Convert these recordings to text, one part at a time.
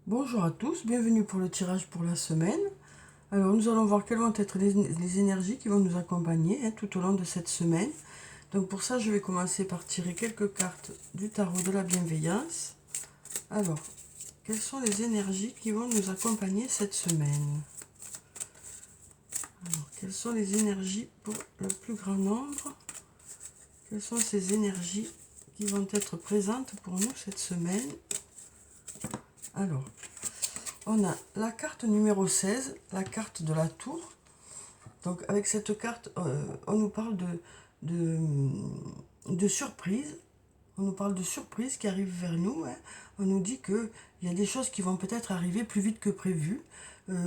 Bonjour à tous, bienvenue pour le tirage pour la semaine. Alors nous allons voir quelles vont être les énergies qui vont nous accompagner tout au long de cette semaine. Donc pour ça je vais commencer par tirer quelques cartes du tarot de la bienveillance. Alors, quelles sont les énergies qui vont nous accompagner cette semaine? Alors, quelles sont les énergies pour le plus grand nombre? Quelles sont ces énergies qui vont être présentes pour nous cette semaine? Alors, on a la carte numéro 16, la carte de la tour. Donc avec cette carte, on nous parle de surprise. On nous parle de surprises qui arrivent vers nous. On nous dit qu'il y a des choses qui vont peut-être arriver plus vite que prévu.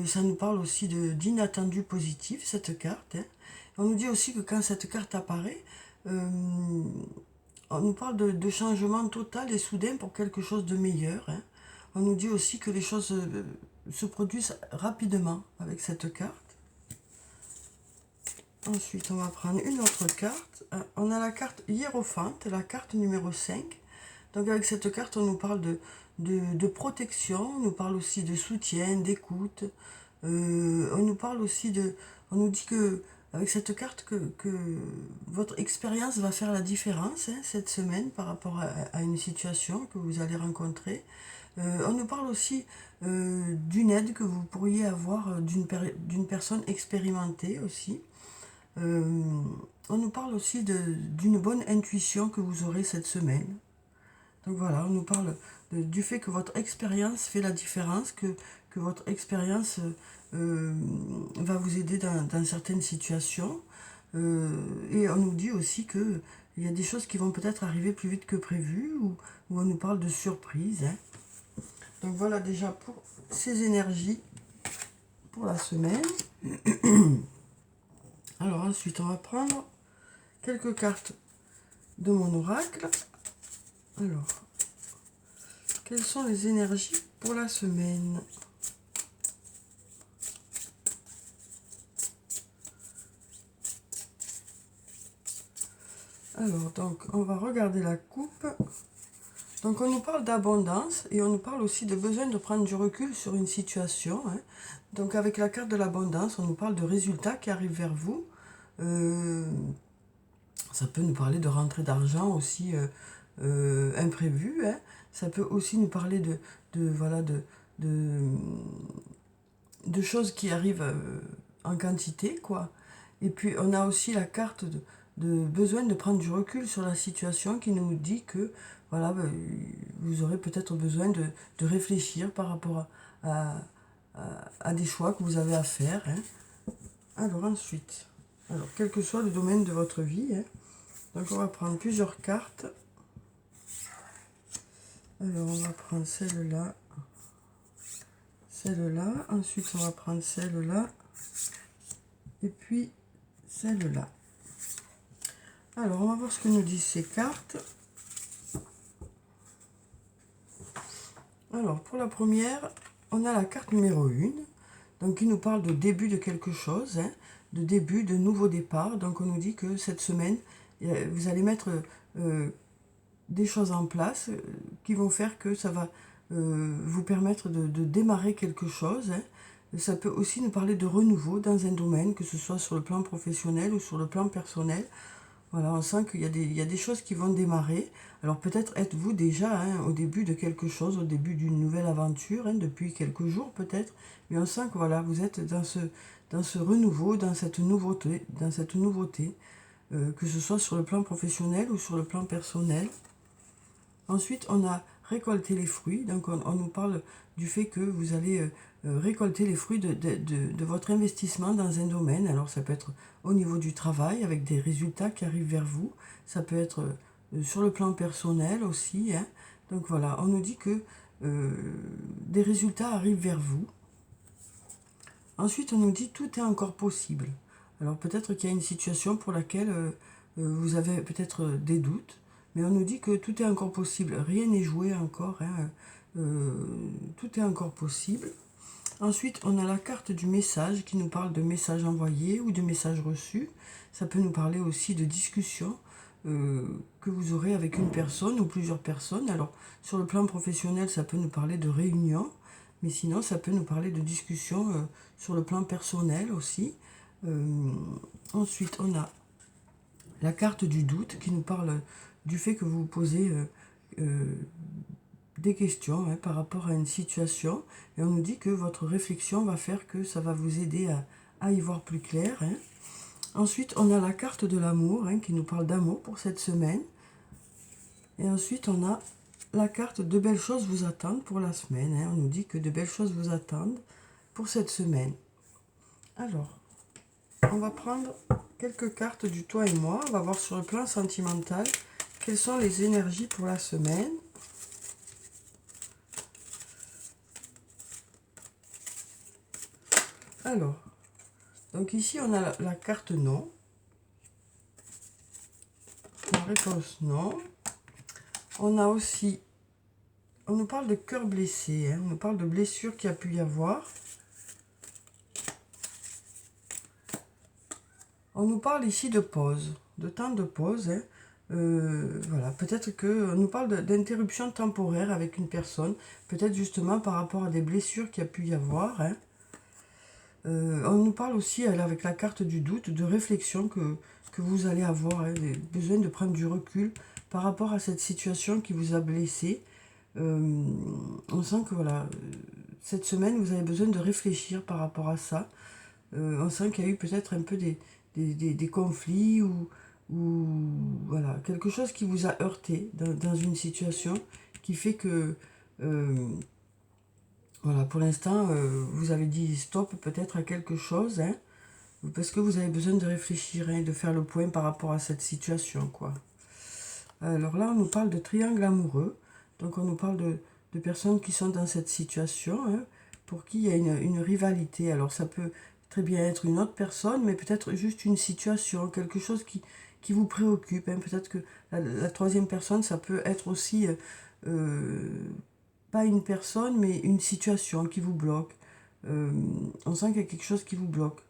Ça nous parle aussi d'inattendu positif, cette carte. On nous dit aussi que quand cette carte apparaît, on nous parle de changement total et soudain pour quelque chose de meilleur. On nous dit aussi que les choses se produisent rapidement avec cette carte. Ensuite, on va prendre une autre carte. On a la carte Hiérophante, la carte numéro 5. Donc avec cette carte, on nous parle de protection, on nous parle aussi de soutien, d'écoute. On nous parle aussi on nous dit que avec cette carte que votre expérience va faire la différence cette semaine par rapport à une situation que vous allez rencontrer. On nous parle aussi d'une aide que vous pourriez avoir d'une personne expérimentée aussi. On nous parle aussi d'une bonne intuition que vous aurez cette semaine. Donc voilà, on nous parle du fait que votre expérience fait la différence, que votre expérience va vous aider dans certaines situations. Et on nous dit aussi qu'il y a des choses qui vont peut-être arriver plus vite que prévu, ou on nous parle de surprise. Donc voilà déjà pour ces énergies pour la semaine. Alors ensuite, on va prendre quelques cartes de mon oracle. Alors, quelles sont les énergies pour la semaine? Alors, donc, on va regarder la coupe. Donc, on nous parle d'abondance et on nous parle aussi de besoin de prendre du recul sur une situation. Donc, avec la carte de l'abondance, on nous parle de résultats qui arrivent vers vous. Ça peut nous parler de rentrée d'argent aussi imprévue. Ça peut aussi nous parler voilà, de choses qui arrivent en quantité, quoi. Et puis, on a aussi la carte de besoin de prendre du recul sur la situation qui nous dit que, voilà, vous aurez peut-être besoin de réfléchir par rapport à des choix que vous avez à faire. Alors, ensuite, alors, quel que soit le domaine de votre vie, donc on va prendre plusieurs cartes. Alors, on va prendre celle-là, celle-là, ensuite on va prendre celle-là, et puis celle-là. Alors, on va voir ce que nous disent ces cartes. Alors, pour la première, on a la carte numéro 1, donc qui nous parle de début de quelque chose, de début, de nouveau départ. Donc, on nous dit que cette semaine, vous allez mettre des choses en place qui vont faire que ça va vous permettre de démarrer quelque chose. Ça peut aussi nous parler de renouveau dans un domaine, que ce soit sur le plan professionnel ou sur le plan personnel. Voilà, on sent qu'il y a des choses qui vont démarrer. Alors peut-être êtes-vous déjà au début de quelque chose, au début d'une nouvelle aventure, depuis quelques jours peut-être. Mais on sent que voilà, vous êtes dans ce renouveau, dans cette nouveauté, que ce soit sur le plan professionnel ou sur le plan personnel. Ensuite, on a récolté les fruits. Donc, on nous parle du fait que vous allez récolter les fruits de votre investissement dans un domaine. Alors, ça peut être au niveau du travail, avec des résultats qui arrivent vers vous. Ça peut être sur le plan personnel aussi. Donc, voilà, on nous dit que des résultats arrivent vers vous. Ensuite, on nous dit tout est encore possible. Alors, peut-être qu'il y a une situation pour laquelle vous avez peut-être des doutes. Mais on nous dit que tout est encore possible, rien n'est joué encore, tout est encore possible. Ensuite, on a la carte du message qui nous parle de messages envoyés ou de messages reçus. Ça peut nous parler aussi de discussions que vous aurez avec une personne ou plusieurs personnes. Alors, sur le plan professionnel, ça peut nous parler de réunions. mais sinon ça peut nous parler de discussions sur le plan personnel aussi. Ensuite, on a la carte du doute qui nous parle du fait que vous vous posez des questions par rapport à une situation, et on nous dit que votre réflexion va faire que ça va vous aider à y voir plus clair. Ensuite, on a la carte de l'amour qui nous parle d'amour pour cette semaine. Et ensuite, on a la carte de belles choses vous attendent pour la semaine. On nous dit que de belles choses vous attendent pour cette semaine. Alors, on va prendre quelques cartes du toi et moi. On va voir sur le plan sentimental quelles sont les énergies pour la semaine. Alors, donc ici on a la carte non. La réponse non. On a aussi, on nous parle de cœur blessé, on nous parle de blessures qu'il y a pu y avoir. On nous parle ici de pause, de temps de pause. Voilà, peut-être que on nous parle d'interruption temporaire avec une personne, peut-être justement par rapport à des blessures qu'il y a pu y avoir. On nous parle aussi, avec la carte du doute, de réflexion que vous allez avoir, besoin de prendre du recul par rapport à cette situation qui vous a blessé. On sent que voilà, cette semaine, vous avez besoin de réfléchir par rapport à ça. On sent qu'il y a eu peut-être un peu des conflits ou voilà, quelque chose qui vous a heurté dans une situation qui fait que voilà, pour l'instant, vous avez dit stop peut-être à quelque chose, parce que vous avez besoin de réfléchir et de faire le point par rapport à cette situation, quoi. Alors là, on nous parle de triangle amoureux, donc on nous parle de personnes qui sont dans cette situation, pour qui il y a une rivalité. Alors ça peut très bien être une autre personne, mais peut-être juste une situation, quelque chose qui vous préoccupe. Peut-être que la troisième personne, ça peut être aussi pas une personne, mais une situation qui vous bloque. On sent qu'il y a quelque chose qui vous bloque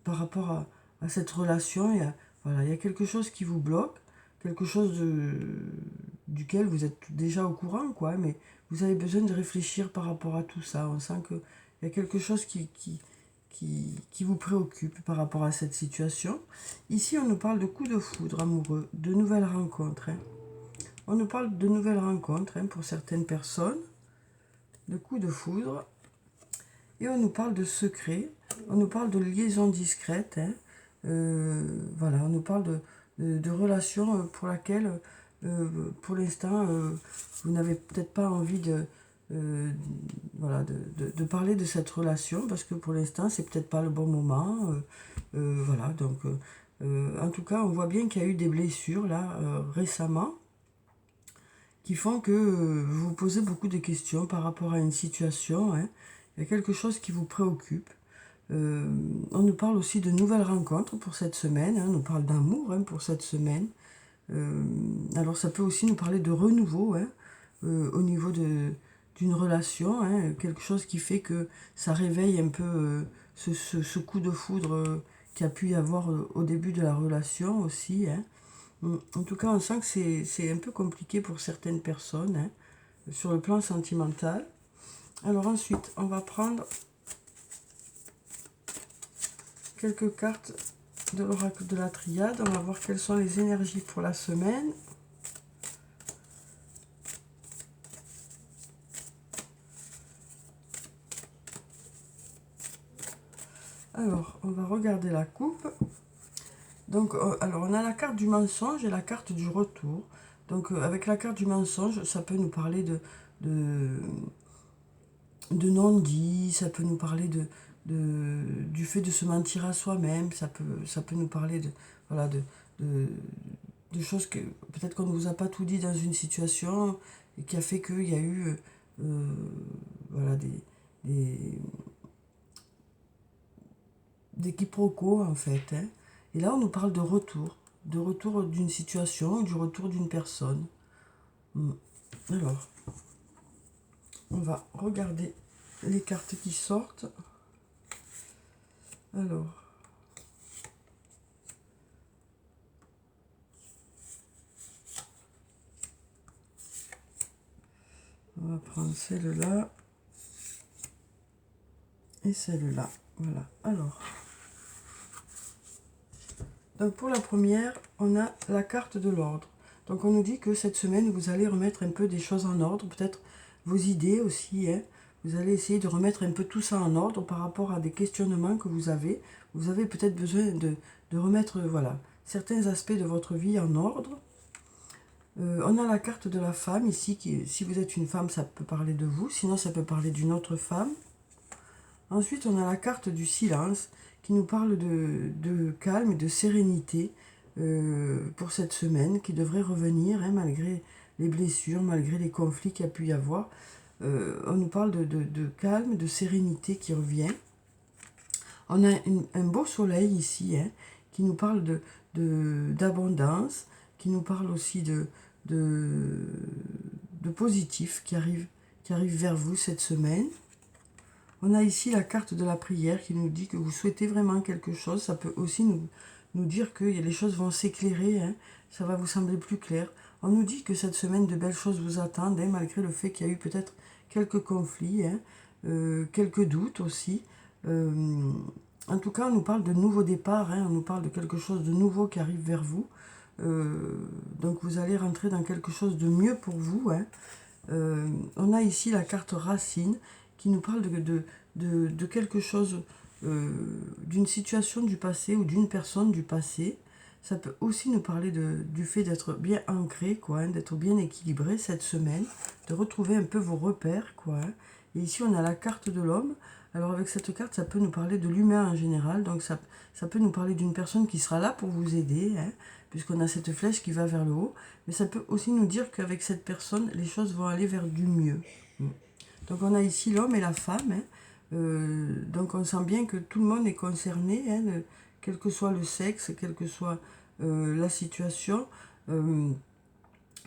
par rapport à cette relation. Voilà, il y a quelque chose qui vous bloque, quelque chose duquel vous êtes déjà au courant, quoi, mais vous avez besoin de réfléchir par rapport à tout ça. On sent qu'il y a quelque chose qui vous préoccupe par rapport à cette situation. Ici, on nous parle de coups de foudre amoureux, de nouvelles rencontres. On nous parle de nouvelles rencontres pour certaines personnes, de coups de foudre. Et on nous parle de secrets, on nous parle de liaisons discrètes. Voilà, on nous parle de relations pour laquelle, pour l'instant, vous n'avez peut-être pas envie voilà, de parler de cette relation, parce que pour l'instant, c'est peut-être pas le bon moment. Voilà, donc, en tout cas, on voit bien qu'il y a eu des blessures, là, récemment, qui font que vous vous posez beaucoup de questions par rapport à une situation. Il y a quelque chose qui vous préoccupe. On nous parle aussi de nouvelles rencontres pour cette semaine. On nous parle d'amour pour cette semaine. Alors ça peut aussi nous parler de renouveau au niveau d'une relation. Quelque chose qui fait que ça réveille un peu ce coup de foudre qu'il y a pu y avoir au début de la relation aussi. En tout cas, on sent que c'est un peu compliqué pour certaines personnes sur le plan sentimental. Alors ensuite, on va prendre quelques cartes de l'oracle de la triade. On va voir quelles sont les énergies pour la semaine. Alors, on va regarder la coupe. Donc, alors on a la carte du mensonge et la carte du retour. Donc, avec la carte du mensonge, ça peut nous parler de non-dit, ça peut nous parler du fait de se mentir à soi-même, ça peut nous parler voilà, de choses que peut-être qu'on ne vous a pas tout dit dans une situation et qui a fait qu'il y a eu voilà, des quiproquos en fait. Et là on nous parle de retour d'une situation, du retour d'une personne. Alors, on va regarder les cartes qui sortent. Alors, on va prendre celle-là. et celle-là. Voilà. Alors, donc pour la première, on a la carte de l'ordre. Donc on nous dit que cette semaine, vous allez remettre un peu des choses en ordre, peut-être vos idées aussi, hein. Vous allez essayer de remettre un peu tout ça en ordre par rapport à des questionnements que vous avez. Vous avez peut-être besoin de remettre, voilà, certains aspects de votre vie en ordre. On a la carte de la femme ici, qui, si vous êtes une femme, ça peut parler de vous, sinon ça peut parler d'une autre femme. Ensuite, on a la carte du silence, qui nous parle de calme et de sérénité pour cette semaine, qui devrait revenir, hein, malgré les blessures, malgré les conflits qu'il y a pu y avoir. On nous parle de calme, de sérénité qui revient. On a un beau soleil ici, hein, qui nous parle d'abondance, qui nous parle aussi de positif qui arrive vers vous cette semaine. On a ici la carte de la prière qui nous dit que vous souhaitez vraiment quelque chose. Ça peut aussi nous dire que les choses vont s'éclairer, hein, ça va vous sembler plus clair. On nous dit que cette semaine, de belles choses vous attendent, hein, malgré le fait qu'il y a eu peut-être quelques conflits, hein, quelques doutes aussi. En tout cas, on nous parle de nouveaux départs, hein, on nous parle de quelque chose de nouveau qui arrive vers vous. Donc vous allez rentrer dans quelque chose de mieux pour vous, hein. On a ici la carte racine qui nous parle de quelque chose, d'une situation du passé ou d'une personne du passé. Ça peut aussi nous parler du fait d'être bien ancré, quoi, hein, d'être bien équilibré cette semaine, de retrouver un peu vos repères, quoi, hein. Et ici, on a la carte de l'homme. Alors avec cette carte, ça peut nous parler de l'humain en général. Donc ça peut nous parler d'une personne qui sera là pour vous aider, hein, puisqu'on a cette flèche qui va vers le haut. Mais ça peut aussi nous dire qu'avec cette personne, les choses vont aller vers du mieux. Donc on a ici l'homme et la femme, hein. Donc on sent bien que tout le monde est concerné, hein, quel que soit le sexe, quelle que soit la situation. On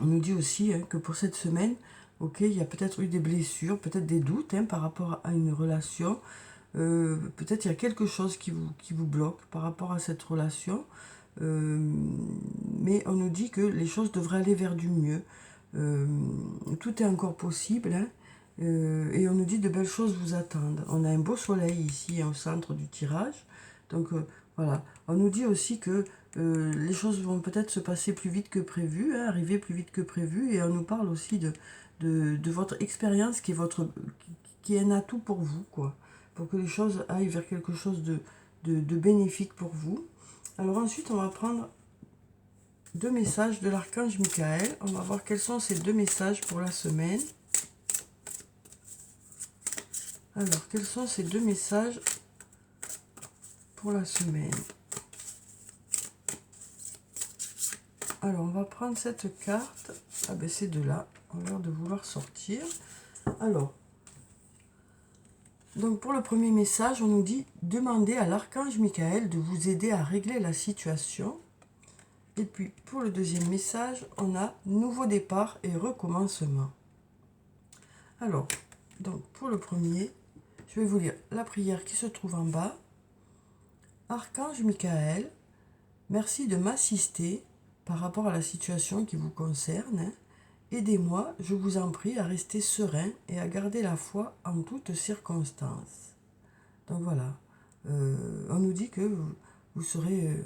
nous dit aussi, hein, que pour cette semaine, ok, il y a peut-être eu des blessures, peut-être des doutes, hein, par rapport à une relation. Peut-être il y a quelque chose qui vous bloque par rapport à cette relation. Mais on nous dit que les choses devraient aller vers du mieux. Tout est encore possible, hein. Et on nous dit de belles choses vous attendent. On a un beau soleil ici au centre du tirage. Donc voilà. On nous dit aussi que les choses vont peut-être se passer plus vite que prévu, hein, arriver plus vite que prévu. Et on nous parle aussi de votre expérience qui est un atout pour vous, quoi. Pour que les choses aillent vers quelque chose de bénéfique pour vous. Alors ensuite, on va prendre 2 messages de l'archange Michael. On va voir quels sont ces 2 messages pour la semaine. Alors, quels sont ces 2 messages pour la semaine? Alors, on va prendre cette carte. Ah ben, ces deux-là ont l'air de vouloir sortir. Alors, donc pour le premier message, on nous dit « Demandez à l'archange Michael de vous aider à régler la situation ». Et puis, pour le deuxième message, on a « Nouveau départ et recommencement ». Alors, donc pour le premier, je vais vous lire la prière qui se trouve en bas. Archange Michael, merci de m'assister par rapport à la situation qui vous concerne, hein. Aidez-moi, je vous en prie, à rester serein et à garder la foi en toutes circonstances. Donc voilà, on nous dit que vous serez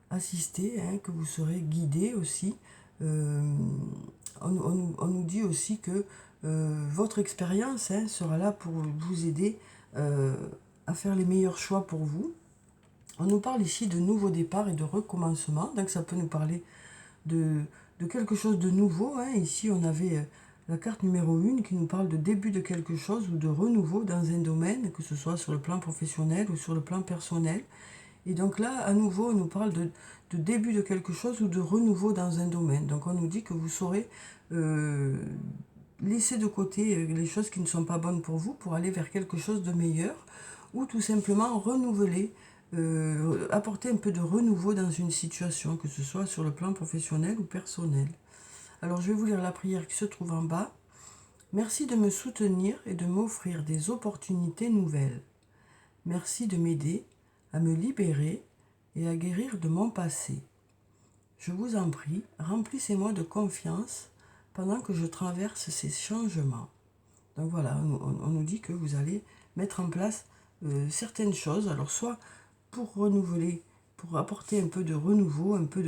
assisté, hein, que vous serez guidé aussi. On nous dit aussi que votre expérience, hein, sera là pour vous aider à faire les meilleurs choix pour vous. On nous parle ici de nouveau départ et de recommencement, donc ça peut nous parler de quelque chose de nouveau, hein. Ici, on avait la carte numéro 1 qui nous parle de début de quelque chose ou de renouveau dans un domaine, que ce soit sur le plan professionnel ou sur le plan personnel. Et donc là, à nouveau, on nous parle de début de quelque chose ou de renouveau dans un domaine. Donc on nous dit que vous saurez laisser de côté les choses qui ne sont pas bonnes pour vous pour aller vers quelque chose de meilleur, ou tout simplement renouveler, apporter un peu de renouveau dans une situation, que ce soit sur le plan professionnel ou personnel. Alors je vais vous lire la prière qui se trouve en bas. Merci de me soutenir et de m'offrir des opportunités nouvelles. Merci de m'aider à me libérer et à guérir de mon passé. Je vous en prie, remplissez-moi de confiance pendant que je traverse ces changements. Donc voilà, on nous dit que vous allez mettre en place certaines choses. Alors soit pour renouveler, pour apporter un peu de renouveau, un peu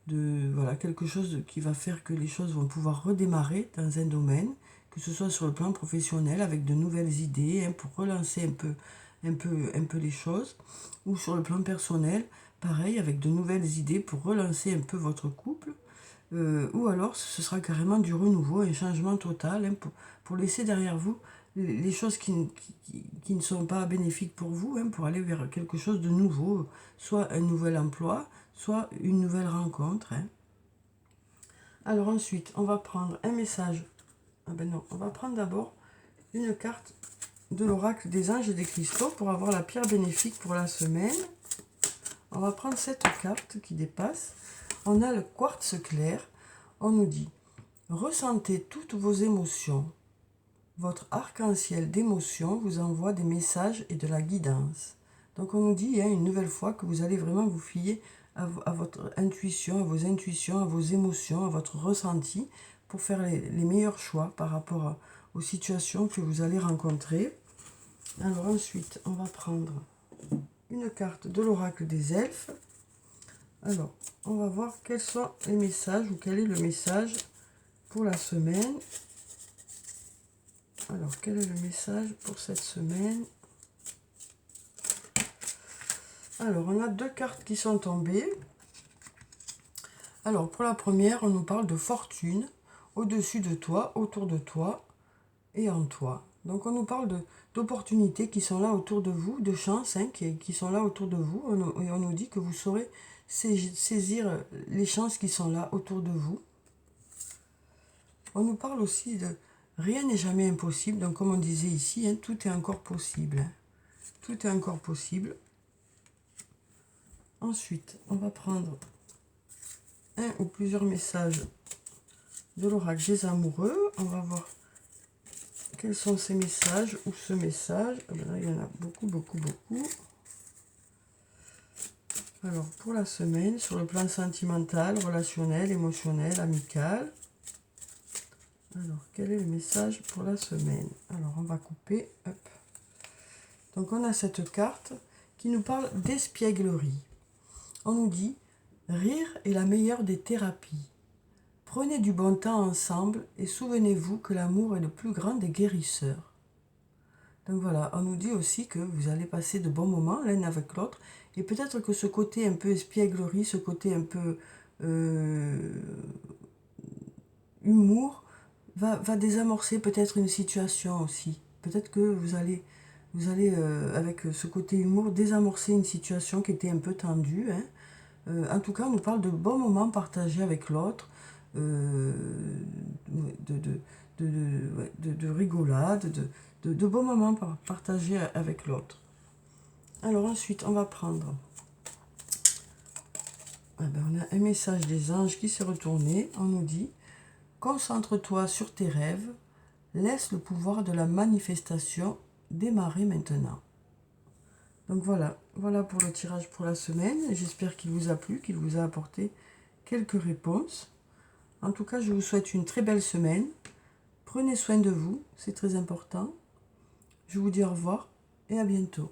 voilà, quelque chose qui va faire que les choses vont pouvoir redémarrer dans un domaine, que ce soit sur le plan professionnel avec de nouvelles idées, hein, pour relancer un peu les choses, ou sur le plan personnel, pareil, avec de nouvelles idées pour relancer un peu votre couple, ou alors ce sera carrément du renouveau, un changement total, hein, pour laisser derrière vous les choses qui ne sont pas bénéfiques pour vous, hein, pour aller vers quelque chose de nouveau, soit un nouvel emploi, soit une nouvelle rencontre. Hein. Alors ensuite, on va prendre un message. Ah ben non, on va prendre d'abord une carte de l'oracle des anges et des cristaux pour avoir la pierre bénéfique pour la semaine. On va prendre cette carte qui dépasse. On a le quartz clair. On nous dit, ressentez toutes vos émotions. Votre arc-en-ciel d'émotions vous envoie des messages et de la guidance. Donc on nous dit une nouvelle fois que vous allez vraiment vous fier à votre intuition, à vos intuitions, à vos émotions, à votre ressenti pour faire les meilleurs choix par rapport aux situations que vous allez rencontrer. Alors ensuite, on va prendre une carte de l'oracle des elfes. Alors, on va voir quels sont les messages ou quel est le message pour la semaine. Alors, quel est le message pour cette semaine? Alors, on a deux cartes qui sont tombées. Alors, pour la première, on nous parle de fortune au-dessus de toi, autour de toi et en toi. Donc, on nous parle d'opportunités qui sont là autour de vous, de chances qui sont là autour de vous. Et on nous dit que vous saurez saisir les chances qui sont là autour de vous. On nous parle aussi de rien n'est jamais impossible. Donc, comme on disait ici, tout est encore possible. Tout est encore possible. Ensuite, on va prendre un ou plusieurs messages de l'oracle des amoureux. On va voir quels sont ces messages ou ce message. Là, il y en a beaucoup, beaucoup, beaucoup. Alors, pour la semaine, sur le plan sentimental, relationnel, émotionnel, amical. Alors, quel est le message pour la semaine? Alors, on va couper. Hop. Donc, on a cette carte qui nous parle d'espièglerie. On nous dit, rire est la meilleure des thérapies. Prenez du bon temps ensemble et souvenez-vous que l'amour est le plus grand des guérisseurs. Donc voilà, on nous dit aussi que vous allez passer de bons moments l'un avec l'autre. Et peut-être que ce côté un peu espièglerie, ce côté un peu humour, va désamorcer peut-être une situation aussi. Peut-être que vous allez avec ce côté humour, désamorcer une situation qui était un peu tendue. En tout cas, on nous parle de bons moments partagés avec l'autre, de rigolade, de bons moments partagés avec l'autre. Alors ensuite, on va prendre... on a un message des anges qui s'est retourné. On nous dit, concentre-toi sur tes rêves, laisse le pouvoir de la manifestation démarrer maintenant. Donc voilà pour le tirage pour la semaine. J'espère qu'il vous a plu, qu'il vous a apporté quelques réponses. En tout cas, je vous souhaite une très belle semaine. Prenez soin de vous, c'est très important. Je vous dis au revoir et à bientôt.